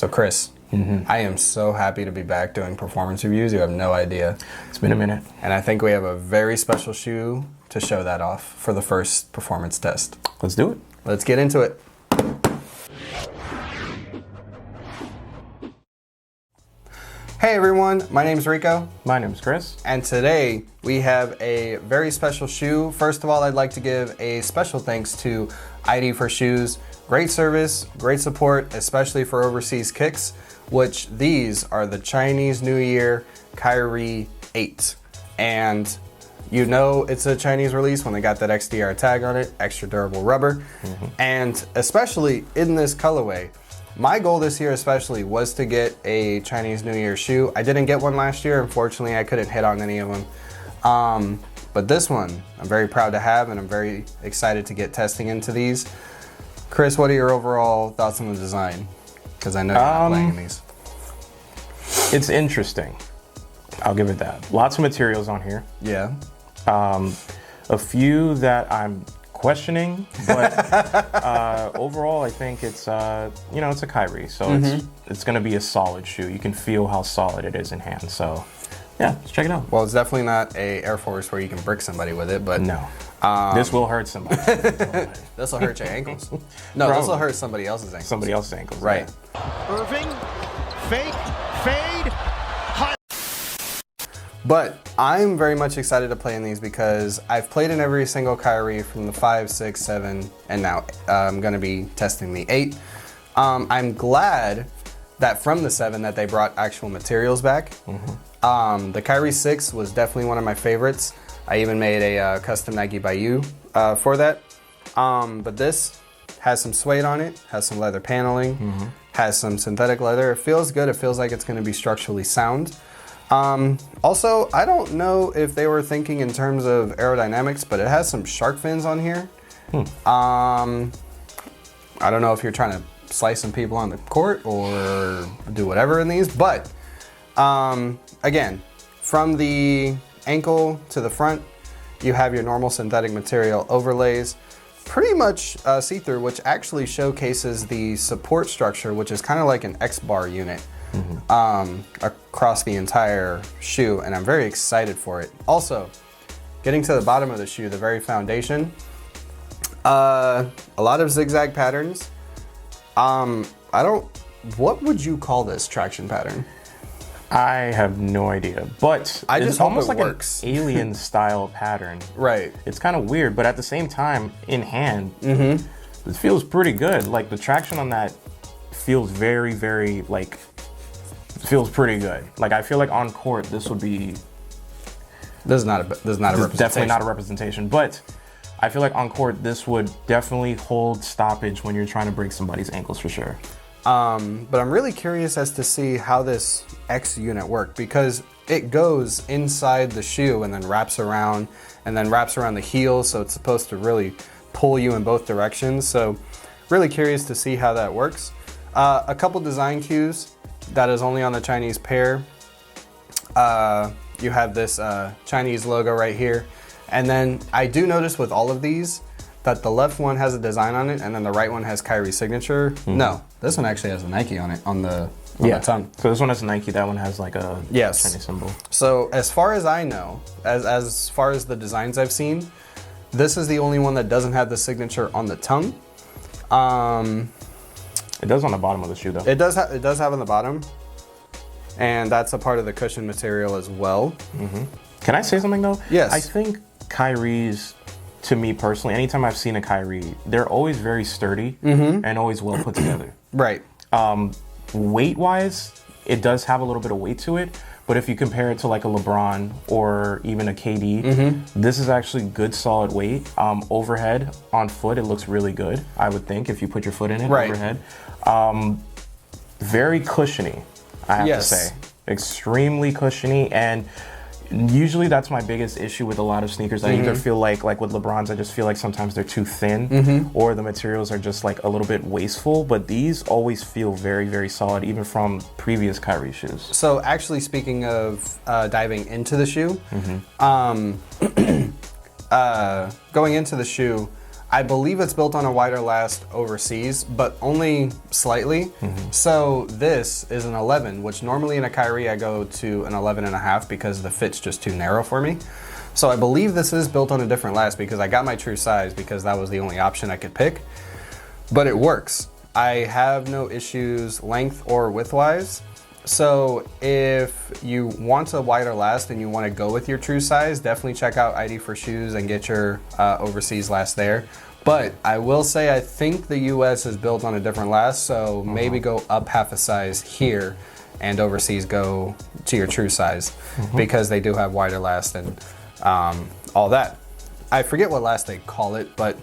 So Chris, I am so happy to be back doing performance reviews. You have no idea. It's been a minute. And I think we have a very special shoe to show that off for the first performance test. Let's do it. Let's get into it. Hey everyone, my name's Rico. My name's Chris. And today we have a very special shoe. First of all, I'd like to give a special thanks to ID for Shoes. Great service, great support, especially for overseas kicks, which these are the Chinese New Year Kyrie 8. And you know it's a Chinese release when they got that XDR tag on it, extra durable rubber. And especially in this colorway, my goal this year especially was to get a Chinese New Year shoe. I didn't get one last year. Unfortunately, I couldn't hit on any of them. But this one, I'm very proud to have, and I'm very excited to get testing into these. Chris, what are your overall thoughts on the design? Because I know you're not playing these. It's interesting. I'll give it that. Lots of materials on here. Yeah. A few that I'm questioning, but overall I think it's it's a Kyrie, so it's going to be a solid shoe. You can feel how solid it is in hand. So yeah, let's check it out. Well, it's definitely not a Air Force where you can brick somebody with it, but no. This will hurt somebody. This will hurt your ankles. No, this will hurt somebody else's ankles. Somebody else's ankles. Right. Yeah. Irving, fake, fade, high. But I'm very much excited to play in these because I've played in every single Kyrie from the 5, 6, 7, and now I'm going to be testing the 8. I'm glad that from the 7 that they brought actual materials back. The Kyrie 6 was definitely one of my favorites. I even made a custom Nike by you for that. But this has some suede on it, has some leather paneling, has some synthetic leather. It feels good. It feels like it's going to be structurally sound. Also, I don't know if they were thinking in terms of aerodynamics, but it has some shark fins on here. I don't know if you're trying to slice some people on the court or do whatever in these, but again, from the ankle to the front, you have your normal synthetic material overlays, pretty much see-through, which actually showcases the support structure, which is kind of like an X-bar unit. Across the entire shoe, and I'm very excited for it. Also, getting to the bottom of the shoe, the very foundation, a lot of zigzag patterns. What would you call this traction pattern? I have no idea, but I just it's hope almost it like works. an alien style pattern. Right. It's kind of weird, but at the same time, in hand, it feels pretty good. Like the traction on that feels very, very feels pretty good. Like I feel like on court, this would be. This is not a representation. Definitely not a representation, but I feel like on court, this would definitely hold stoppage when you're trying to break somebody's ankles for sure. But I'm really curious as to see how this X unit worked, because it goes inside the shoe and then wraps around the heel, so it's supposed to really pull you in both directions. So really curious to see how that works. A couple design cues that is only on the Chinese pair. You have this Chinese logo right here, and then I do notice with all of these that the left one has a design on it and then the right one has Kyrie's signature. No, this one actually has a Nike on it, on the tongue. So this one has a Nike, that one has like a Chinese symbol. So as far as I know, as far as the designs I've seen, this is the only one that doesn't have the signature on the tongue. It does on the bottom of the shoe though. It does have on the bottom, and that's a part of the cushion material as well. Can I say something though? Yes. I think Kyrie's, to me personally, anytime I've seen a Kyrie, they're always very sturdy and always well put together. Right. Weight-wise, it does have a little bit of weight to it, but if you compare it to like a LeBron or even a KD, this is actually good solid weight. Overhead on foot, it looks really good, I would think, if you put your foot in it, overhead. Very cushiony, I have to say. Extremely cushiony, and usually that's my biggest issue with a lot of sneakers. I either feel like with LeBrons, I just feel like sometimes they're too thin or the materials are just like a little bit wasteful, but these always feel very, very solid, even from previous Kyrie shoes. So actually, speaking of diving into the shoe, going into the shoe, I believe it's built on a wider last overseas, but only slightly. So this is an 11, which normally in a Kyrie I go to an 11.5 because the fit's just too narrow for me. So I believe this is built on a different last because I got my true size because that was the only option I could pick. But it works. I have no issues length or width-wise. So if you want a wider last and you want to go with your true size, definitely check out ID for Shoes and get your overseas last there. But I will say I think the US is built on a different last, so maybe go up half a size here and overseas go to your true size because they do have wider last and all that. I forget what last they call it, but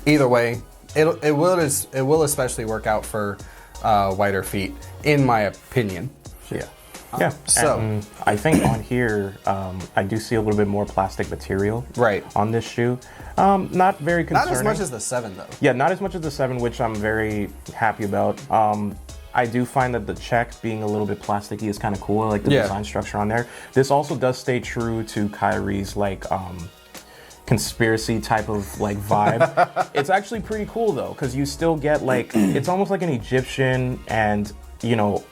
either way, it will especially work out for wider feet, in my opinion. Yeah. So and I think on here, I do see a little bit more plastic material on this shoe. Not very concerning. Not as much as the 7 though. Yeah, not as much as the 7, which I'm very happy about. I do find that the check being a little bit plasticky is kind of cool. I like the design structure on there. This also does stay true to Kyrie's like conspiracy type of like vibe. It's actually pretty cool though, because you still get like, it's almost like an Egyptian and, you know,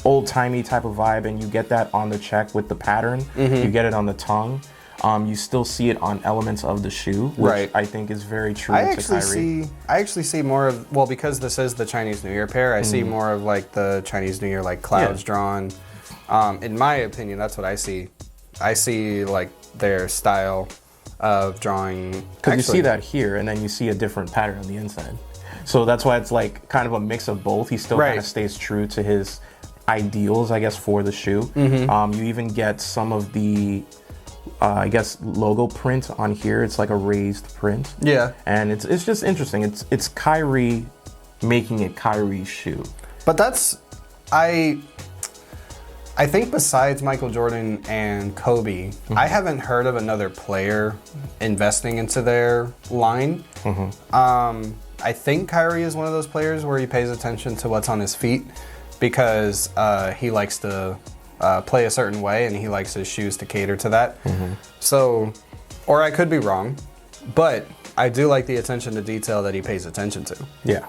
old-timey type of vibe, and you get that on the check with the pattern. You get it on the tongue. You still see it on elements of the shoe, which I think is very true to Kyrie. I actually see more of, well, because this is the Chinese New Year pair, I see more of like the Chinese New Year, like clouds drawn. In my opinion, that's what I see. I see like their style of drawing. Because you see that here, and then you see a different pattern on the inside. So that's why it's like kind of a mix of both. He still kind of stays true to his ideals, I guess, for the shoe. You even get some of the, I guess, logo print on here. It's like a raised print. Yeah. And it's just interesting. It's Kyrie making it Kyrie's shoe. But that's, I think besides Michael Jordan and Kobe, I haven't heard of another player investing into their line. I think Kyrie is one of those players where he pays attention to what's on his feet because he likes to play a certain way and he likes his shoes to cater to that. So, or I could be wrong, but I do like the attention to detail that he pays attention to. Yeah.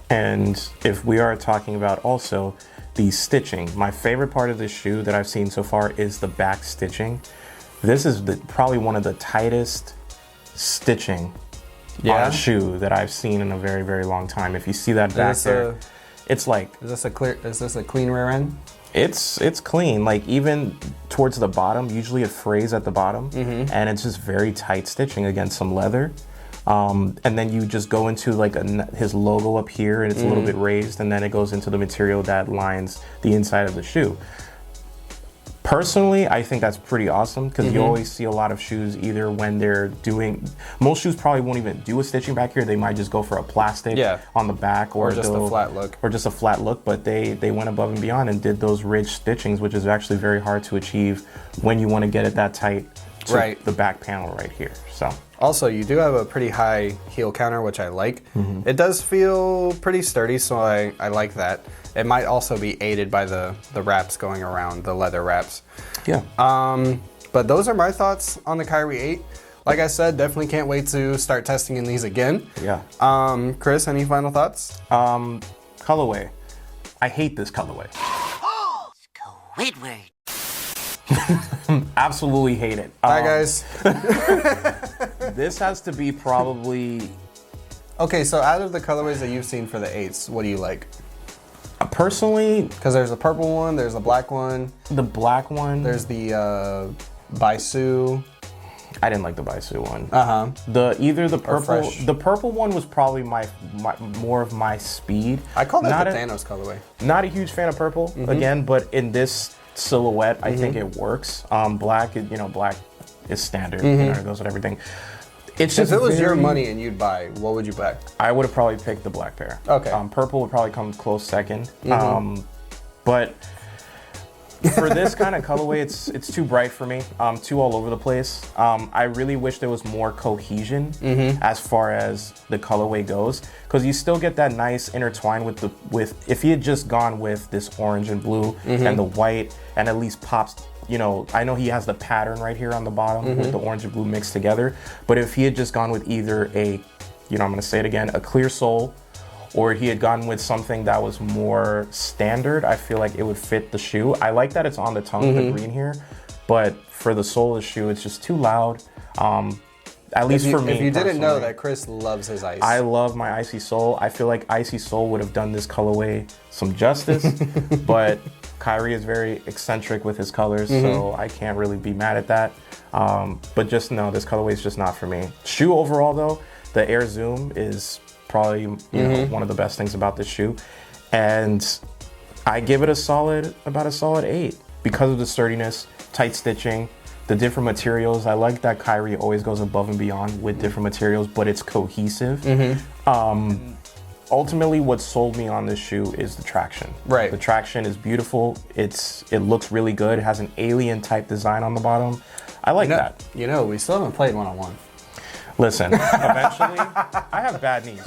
And if we are talking about also the stitching, my favorite part of this shoe that I've seen so far is the back stitching. This is probably one of the tightest stitching on a shoe that I've seen in a very, very long time. If you see that back there, it's like... Is this a clean rear end? It's clean. Like even towards the bottom, usually it frays at the bottom, and it's just very tight stitching against some leather. And then you just go into like his logo up here, and it's a little bit raised, and then it goes into the material that lines the inside of the shoe. Personally, I think that's pretty awesome because you always see a lot of shoes either when they're doing, most shoes probably won't even do a stitching back here. They might just go for a plastic on the back or just a flat look. Or just a flat look, but they went above and beyond and did those ridge stitchings, which is actually very hard to achieve when you want to get it that tight to the back panel right here. So. Also, you do have a pretty high heel counter, which I like. It does feel pretty sturdy, so I like that. It might also be aided by the wraps going around, the leather wraps. Yeah. But those are my thoughts on the Kyrie 8. Like I said, definitely can't wait to start testing in these again. Yeah. Chris, any final thoughts? Colorway. I hate this colorway. Squidward. Absolutely hate it. Bye, guys. This has to be probably... Okay, so out of the colorways that you've seen for the 8s, what do you like? Personally... Because there's a purple one, there's a black one. The black one. There's the Baisu. I didn't like the Baisu one. The purple one was probably my more of my speed. I call that the Thanos colorway. Not a huge fan of purple, again, but in this silhouette, I think it works. Black, black is standard. It goes with everything. It's just if it was your money and you'd buy, what would you buy? I would have probably picked the black pair. Okay. Purple would probably come close second. But for this kind of colorway, it's too bright for me. Too all over the place. I really wish there was more cohesion as far as the colorway goes, because you still get that nice intertwine with if he had just gone with this orange and blue and the white, and at least pops you know, I know he has the pattern right here on the bottom with the orange and blue mixed together, but if he had just gone with either a, you know, I'm gonna say it again, a clear sole, or he had gone with something that was more standard, I feel like it would fit the shoe. I like that it's on the tongue, the green here, but for the sole of the shoe, it's just too loud. At least for me. If you didn't know that, Chris loves his ice. I love my icy sole. I feel like icy sole would have done this colorway some justice, but Kyrie is very eccentric with his colors, so I can't really be mad at that. But just know this colorway is just not for me. Shoe overall though, the Air Zoom is probably know, one of the best things about this shoe, and I give it about a solid 8 because of the sturdiness, tight stitching, the different materials. I like that Kyrie always goes above and beyond with different materials, but it's cohesive. Ultimately, what sold me on this shoe is the traction. Right. The traction is beautiful. It looks really good. It has an alien type design on the bottom. I like that. You know, we still haven't played one-on-one. Listen, eventually, I have bad knees,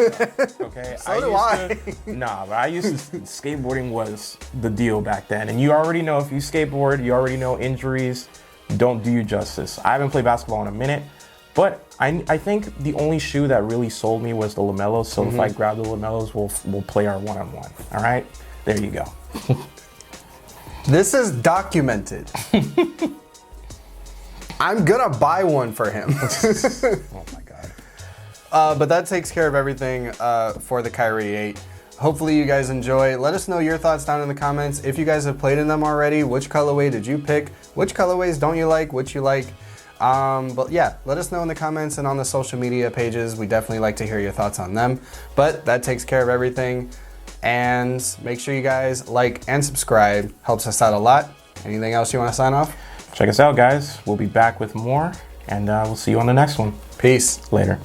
okay? So do I. Nah, but I used to, skateboarding was the deal back then. And you already know, if you skateboard, you already know injuries don't do you justice. I haven't played basketball in a minute, but I think the only shoe that really sold me was the Lamellos. So if I grab the Lamellos, we'll play our one-on-one, all right? There you go. This is documented. I'm gonna buy one for him. Oh my God. But that takes care of everything for the Kyrie 8. Hopefully you guys enjoy. Let us know your thoughts down in the comments. If you guys have played in them already, which colorway did you pick? Which colorways don't you like? Which you like? But yeah, let us know in the comments and on the social media pages. We definitely like to hear your thoughts on them. But that takes care of everything. And make sure you guys like and subscribe. Helps us out a lot. Anything else you want to sign off? Check us out, guys. We'll be back with more, and we'll see you on the next one. Peace. Later.